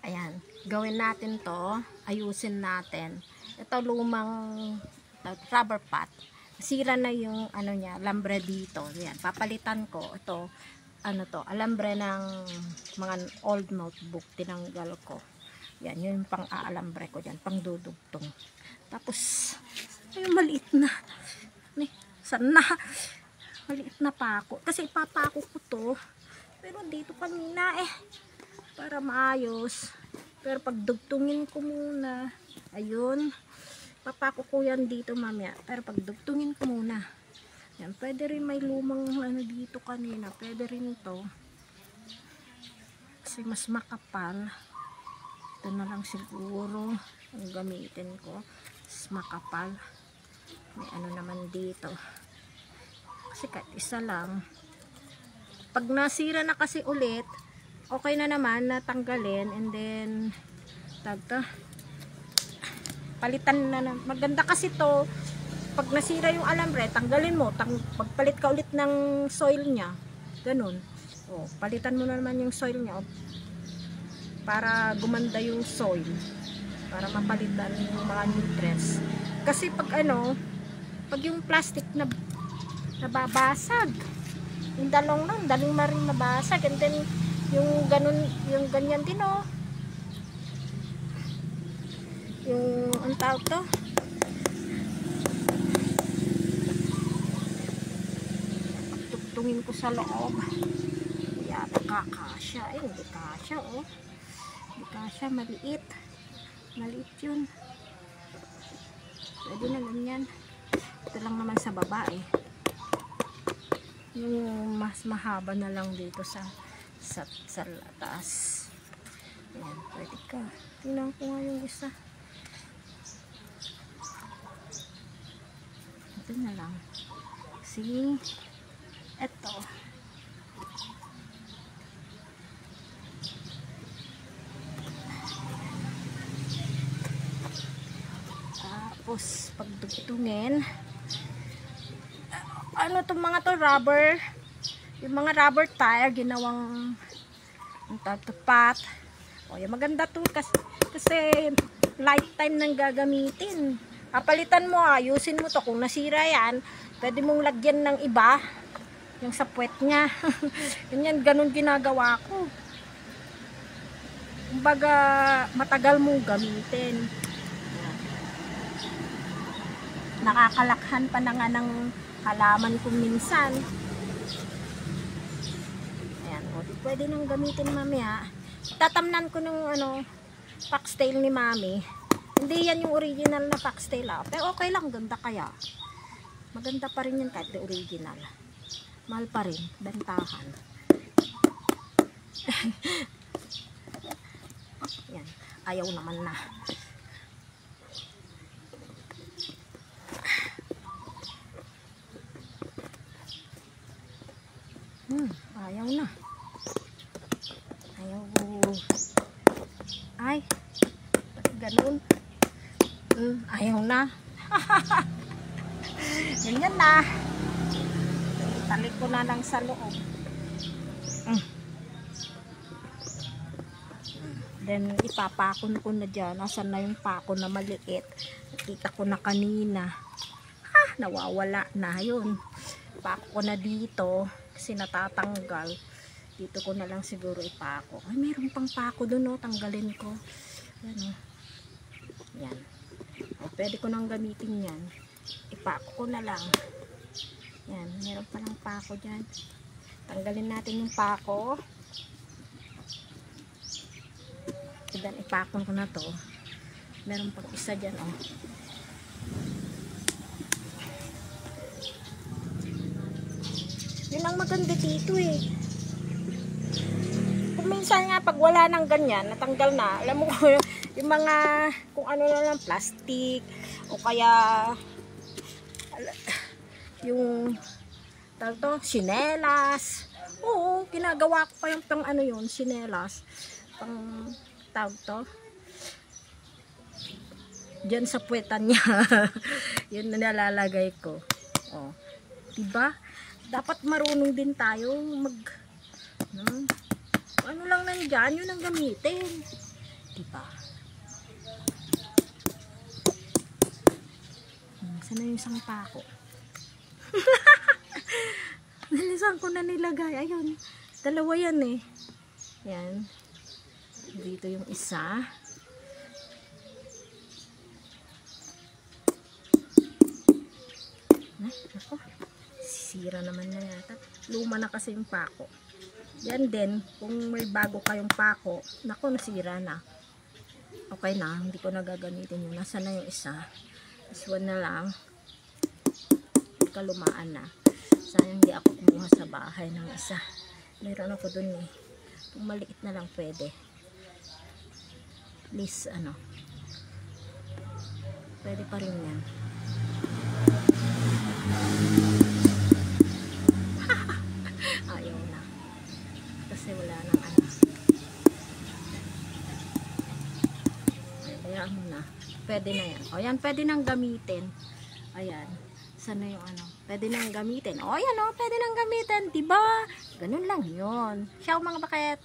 Ayan, gawin natin to, ayusin natin. Ito lumang rubber pot. Sira na yung ano niya, alambre dito. Ayan, papalitan ko. Ito, ano to, alambre ng mga old notebook. Tinanggal ko. Yan, yun yung pang-aalambre ko dyan, pang dudugtong. Tapos, ayun, maliit na. Sana, maliit na pako. Kasi ipapako ko to. Pero dito kanina para maayos. Pero pag dugtungin ko muna, ayun, papako ko yan dito mamaya. Pero pag dugtungin ko muna, yan, pwede rin may lumang ano dito kanina, pwede rin to. Kasi mas makapal. Ito na lang siguro ang gamitin ko. Mas makapal. May ano naman dito. Kasi kahit isa lang. Pag nasira na kasi ulit, okay na naman natanggalin, and then palitan na. Maganda kasi to, pag nasira yung alambre, tanggalin mo, pagpalit ka ulit ng soil nya, ganun. O, palitan mo na naman yung soil nya, para gumanda yung soil, para mapalitan yung mga nutrients. Kasi pag pag yung plastic na nababasag, yung dalong maring mabasag, and then yung ganyan din yung ang tawag to, tugtungin ko sa loob, yata kakasya, hindi kasya, hindi kasya, maliit yun, pwede na ganyan. Ito lang naman sa baba yung mas mahaba na lang dito sa taas. Ayan, pwede ka. Tingnan ko nga yung isa. Ito na lang. See? Ito. Tapos, pagdugtungin, ano itong mga to, rubber, yung mga rubber tire, ginawang pot. O, yung maganda to kasi lifetime nang gagamitin. Papalitan mo, ayusin mo to. Kung nasira yan, pwede mong lagyan ng iba, yung sa puwet nya. Ganyan, ganun ginagawa ko. Kumbaga, matagal mong gamitin. Nakakalakhan pa na nga ng halaman ko minsan. Ayan, pwede nang gamitin mamaya. Tatamnan ko nung foxtail ni mami. Hindi yan yung original na foxtail pero okay lang, ganda kaya. Maganda pa rin yan kahit the original. Mahal pa rin, bentahan. Yan, ayaw naman na. Ayaw na. Ayaw. Ay, ganun. Ayaw na. Ganyan na. Talik ko na lang sa loob. Then, ipapakon ko na dyan. Nasaan na yung pako na maliit? Nakita ko na kanina. Nawawala na. Yun. Pako ko na dito. Kasi natatanggal. Dito ko na lang siguro ipako. Ay, mayroon pang pako dun, tanggalin ko. Yan, yan. O, pwede ko nang gamitin yan. Ipako ko na lang. Yan, mayroon pa lang pako dyan. Tanggalin natin yung pako. Dan ipakon ko na to. Meron pang isa dyan, Yun ang maganda dito Kung minsan nga pag wala nang ganyan, natanggal na, alam mo ko yung mga kung ano na lang, plastic o kaya yung tawag to, sinelas. Oo, ginagawa ko pa yung pang yun, sinelas. Pang tawag to. Diyan sa puwetan niya. Yun na nalalagay ko. Diba? Dapat marunong din tayo ano lang nandiyan, yun ang gamitin. Diba? Saan na yung isang pako? Nalisan ko na nilagay. Ayun. Dalawa yan eh. Yan. Dito yung isa. Ay, ako. Sisira naman na yata. Luma na kasi yung pako. Yan din. Kung may bago kayong pako, naku, nasira na. Okay na. Hindi ko nagagamitin yun. Nasa na yung isa. This one na lang. Kalumaan na. Sayang hindi ako kumuha sa bahay ng isa. Meron ako dun eh. Kung maliit na lang pwede. Please, ano. Pwede pa rin yan. Ayaw na. Kasi wala nang ano. Bayaan mo na. Pwede na yan. O yan, pwede nang gamitin. Ayan. Sana yung ano, pwede nang gamitin. O, yan o, pwede nang gamitin, diba? Ganun lang yun. Ciao mga bakit.